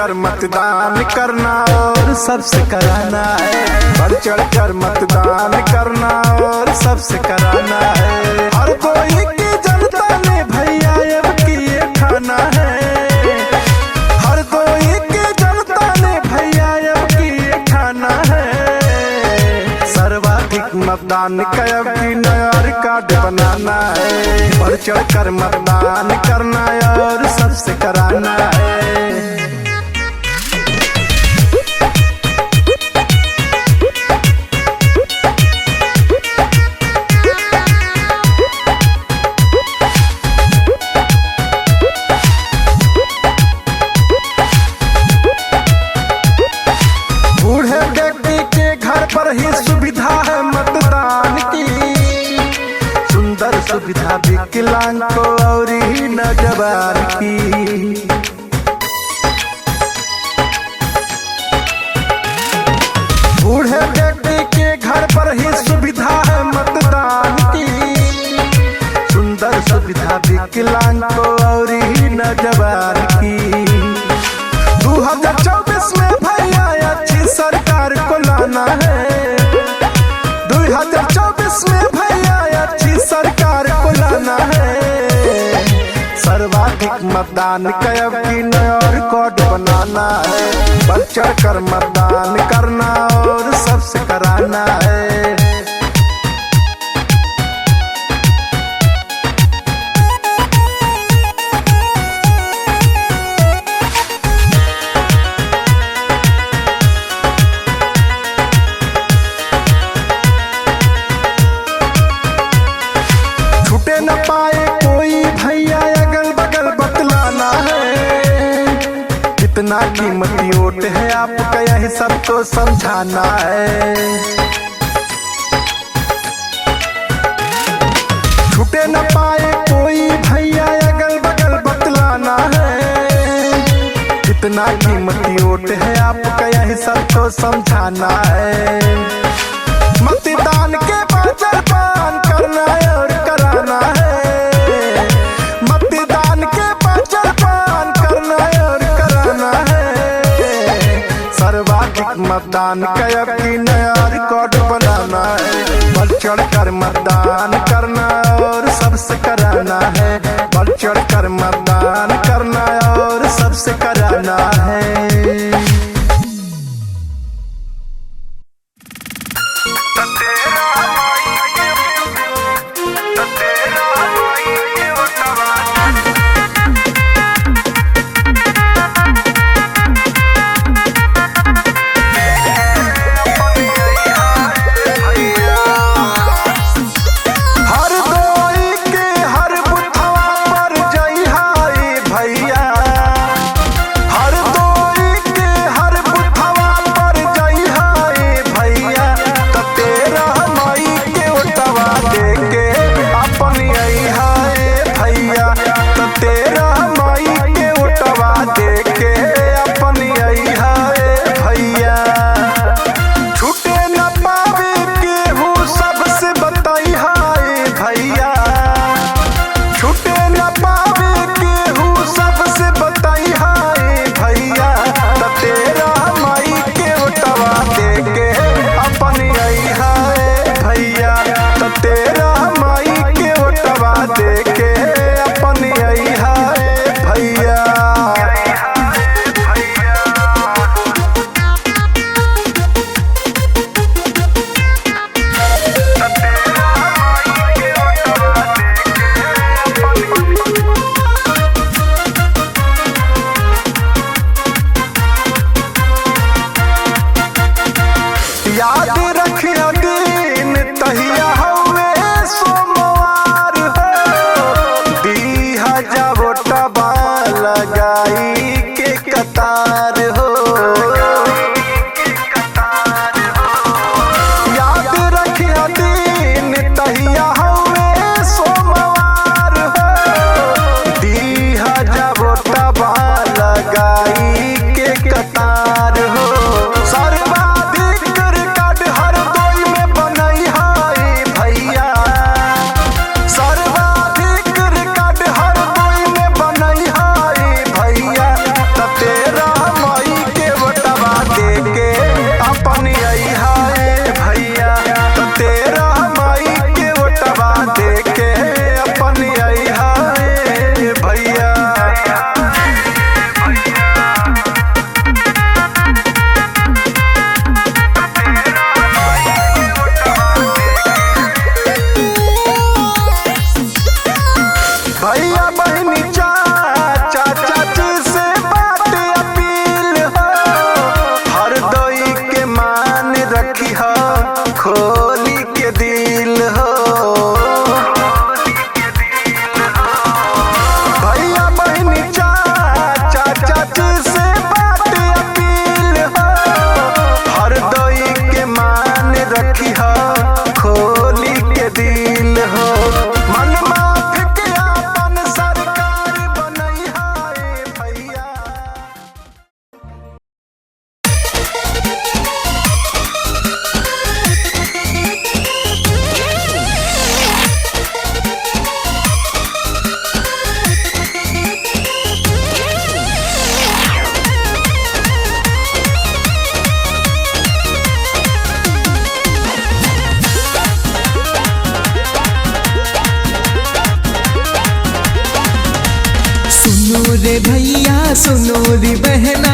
कर मतदान करना और सबसे कराना है। बढ़ चढ़ कर मतदान करना और सबसे कराना है। हर कोई की जनता ने भैया अब की ये ठाना है। हर कोई की जनता ने भैया अब की ये ठाना है। सर्वाधिक मतदान कब की नया रिकॉर्ड बनाना है। बढ़ चढ़ कर मतदान करना और सबसे कराना है। बूढ़े व्यक्ति के घर पर ही सुविधा है मतदान की। सुंदर सुविधा विकलांग को और ही नौजवान की। बूढ़े व्यक्ति के घर पर ही सुविधा है मतदान की। सुंदर सुविधा विकलांग को और ही नौजवान की। 2024 में भैया अच्छी सरकार को लाना है। 2024 में भैया अच्छी सरकार को लाना है। सर्वाधिक मतदान कब की नया रिकॉर्ड बनाना है। बढ़ चढ़ कर मतदान करना और सबसे कराना है। छूटे न पाए कोई भैया अगल बगल बतलाना है। कितना कीमती वोट है आपका यही सबको समझाना है। छूटे न पाए कोई भैया अगल बगल बतलाना है। कितना कीमती वोट है आपका यही सबको समझाना है। मतदान के बाद जलपान करना और कराना है। मतदान के बाद जलपान करना और कराना है। सर्वाधिक मतदान कब की नया रिकॉर्ड बनाना है। बढ़ चढ़ कर मतदान करना और सबसे कराना है। बढ़ चढ़ कर मतदान करना और सबसे कराना है। रे भैया सुनो रे बहना,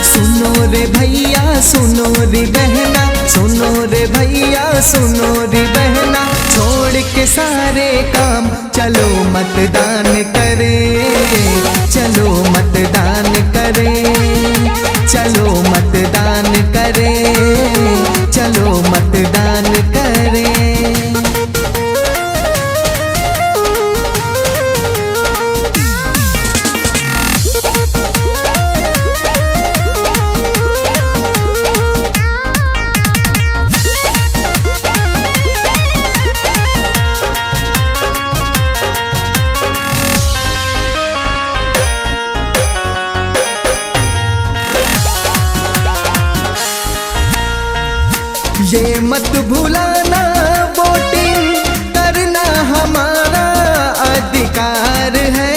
सुनो रे भैया सुनो रे बहना, सुनो रे भैया सुनो रे बहना, छोड़ के सारे काम चलो मतदान करें, चलो मतदान करें, चलो मतदान करें, चलो मतदान करें। ये मत भूलाना वोटिंग करना हमारा अधिकार है,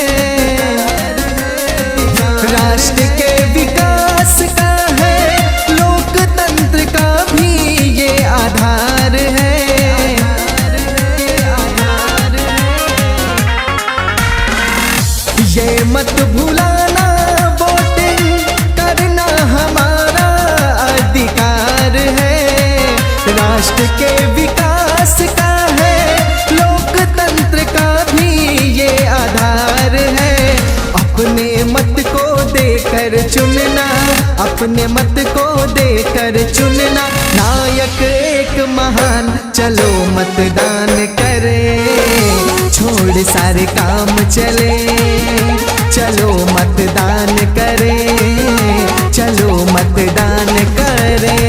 राष्ट्र के विकास का है, लोकतंत्र का भी ये आधार है। ये मत भूलाना वोटिंग करना हमारा अधिकार है, राष्ट्र के विकास का है, लोकतंत्र का भी ये आधार है। अपने मत को देकर चुनना, अपने मत को देकर चुनना, नायक एक महान, चलो मतदान करें, छोड़ सारे काम चले, चलो मतदान करें, चलो मतदान करें।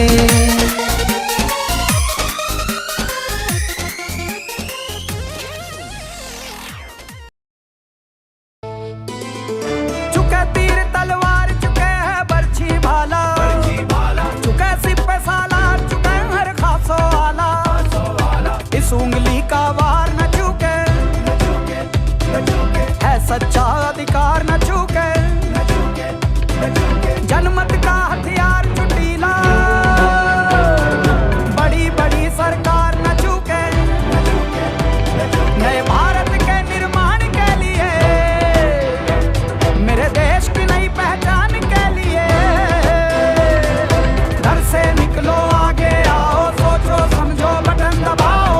उंगली का वार न चूके, है सच्चा अधिकार न चूके, जनमत का हथियार चुटीला, बड़ी बड़ी सरकार न चूके, नए भारत के निर्माण के लिए, मेरे देश की नई पहचान के लिए, घर से निकलो आगे आओ, सोचो समझो बटन दबाओ।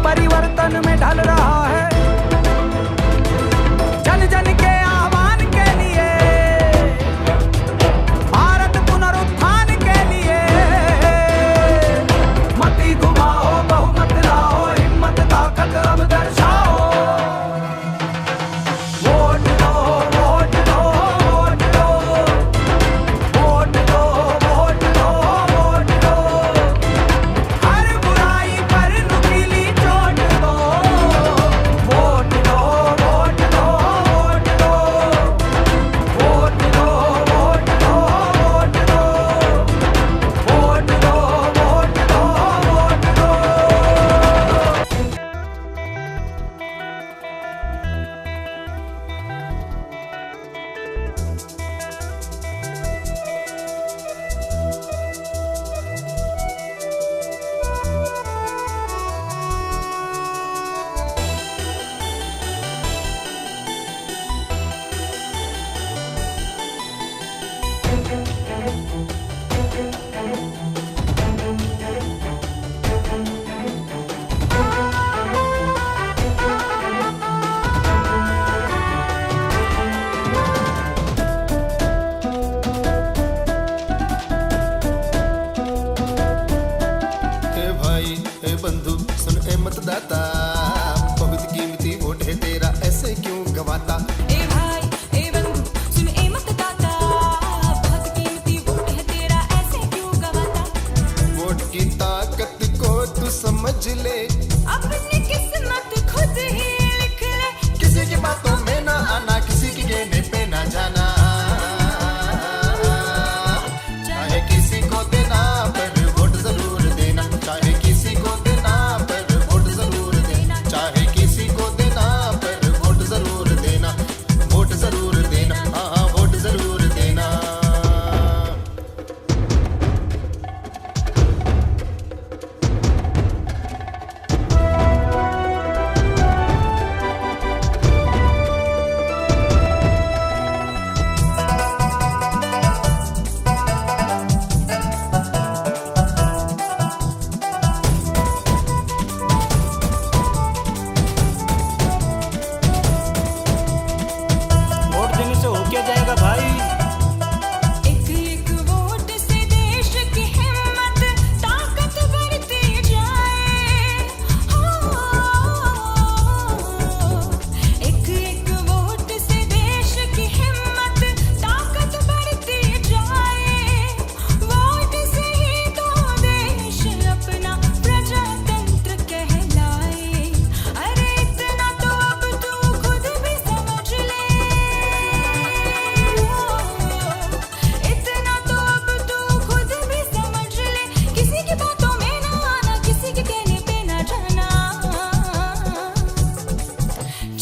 परिवर्तन में ढल रहा है, जन जन के आह्वान के लिए, भारत पुनरुत्थान के लिए, मती घुमाओ बहुमत लाओ, हिम्मत ताकत अब दर्शाओ, वोट दो वोट दो वोट दो, वोट दो वोट दो वोट दो, हर बुराई पर नुकीली चोट दो, वोट दो वोट दो वोट दो, वोट दो वोट दो वोट दो, वोट दो वोट दो वोट दो। हे भाई हे बंधु मतदाता, बहुत कीमती वोट है तेरा, ऐसे क्यों गवाता। ए भाई ए बंधु सुन ए मतदाता, बहुत कीमती वोट है तेरा, ऐसे क्यों गवाता। वोट की ताकत को तू समझ ले, अपनी किस्मत खुद ही लिख ले। किसी की बातों में ना आना, किसी के कहने पे ना जाना। चाहे किसी को देना पर वोट जरूर देना, चाहे किसी को देना पर वोट जरूर देना, चाहे किसी को देना पर वोट जरूर देना, वोट जरूर देना, हाँ वोट जरूर देना। वोट देने से हो क्या जाएगा भाई? एक एक वोट से देश की हिम्मत ताकत बढ़ती जाए। एक एक वोट से देश की हिम्मत ताकत बढ़ती जाए। वोट से ही तो देश अपना प्रजातंत्र कहलाए। अरे इतना तो अब तू खुद भी समझ ले, इतना तो अब तू खुद भी समझ ले। किसी की बातों में ना आना, किसी के कहने पे ना जाना।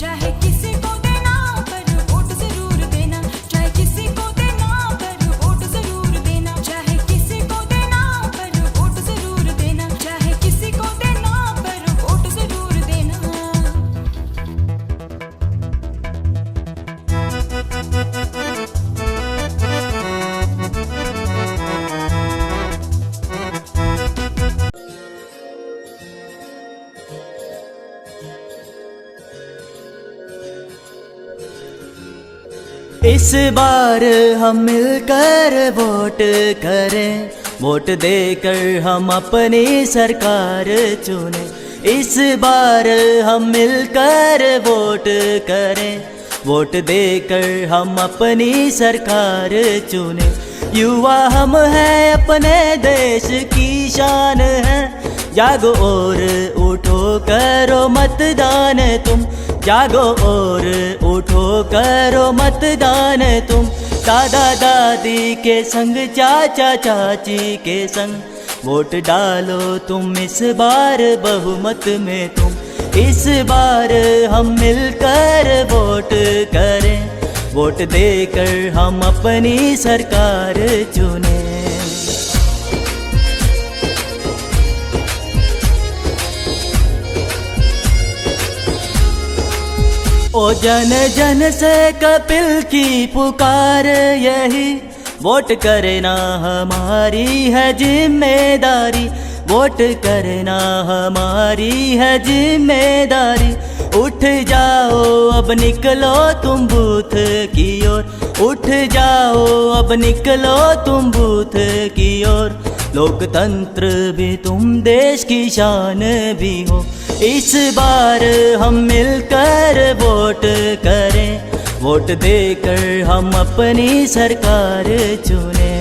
चाहे किसी को देना पर वोट जरूर देना, चाहे किसी को देना पर वोट जरूर देना, चाहे किसी को देना पर वोट जरूर देना, चाहे किसी को देना पर वोट जरूर देना। इस बार हम मिलकर वोट करें, वोट देकर हम अपनी सरकार चुनें। इस बार हम मिलकर वोट करें, वोट देकर हम अपनी सरकार चुनें। युवा हम हैं, अपने देश की शान है। जागो और उठो करो मतदान तुम, जागो और उठो करो मतदान तुम। दादा दादी के संग, चाचा चाची के संग, वोट डालो तुम इस बार बहुमत में तुम। इस बार हम मिलकर वोट करें, वोट देकर हम अपनी सरकार चुनें। ओ जन जन से कपिल की पुकार यही, वोट करना हमारी है जिम्मेदारी, वोट करना हमारी है जिम्मेदारी। उठ जाओ अब निकलो तुम बूथ की ओर, उठ जाओ अब निकलो तुम बूथ की ओर। लोकतंत्र भी तुम, देश की शान भी हो। इस बार हम मिलकर वोट करें, वोट देकर हम अपनी सरकार चुनें।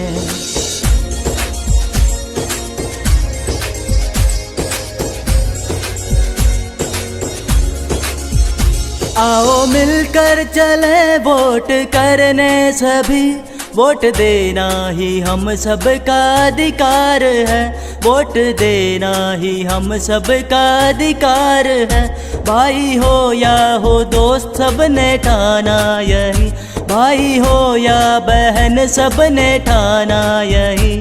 आओ मिलकर चले वोट करने सभी, वोट देना ही हम सबका अधिकार है, वोट देना ही हम सबका अधिकार है। भाई हो या हो दोस्त सबने ठाना यही, भाई हो या बहन सबने ठाना यही।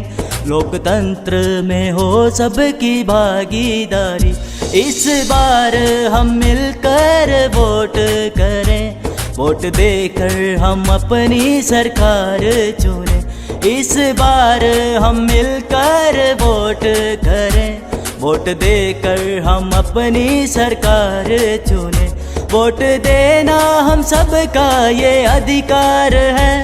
लोकतंत्र में हो सबकी भागीदारी, इस बार हम मिलकर वोट करें, वोट देकर हम अपनी सरकार चुनें। इस बार हम मिलकर वोट करें, वोट देकर हम अपनी सरकार चुनें। वोट देना हम सबका ये अधिकार है,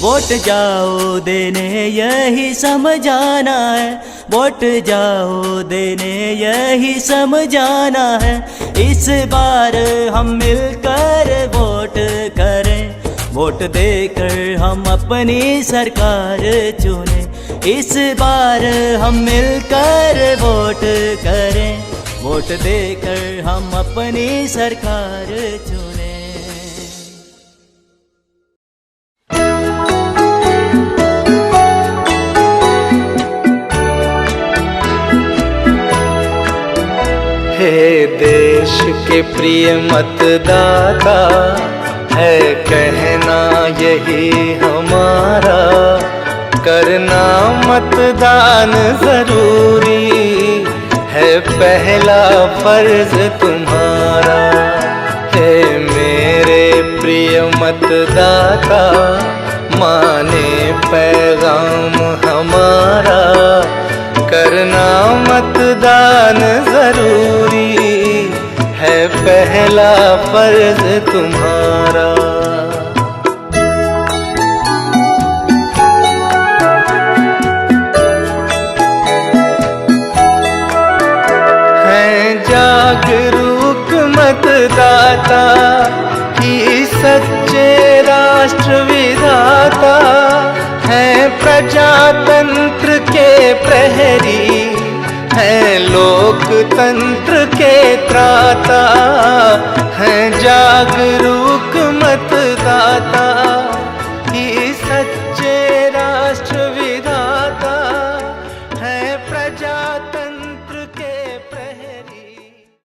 वोट जाओ देने यही समझाना है। वोट जाओ देने यही समझाना है। इस बार हम मिलकर वोट करें, वोट देकर हम अपनी सरकार चुनें। इस बार हम मिलकर वोट करें, वोट देकर हम अपनी सरकार चुनें। हे देश के प्रिय मतदाता, है कहना यही हमारा, करना मतदान जरूरी है, पहला फर्ज तुम्हारा। हे मेरे प्रिय मतदाता, माने पैगाम हमारा, करना मतदान जरूरी है, पहला फर्ज तुम्हारा। हैं जागरूक मतदाता ही सच्चे राष्ट्र विधाता, हैं प्रजातंत्र के प्रहरी, हैं लोकतंत्र के त्राता, हैं जागरूक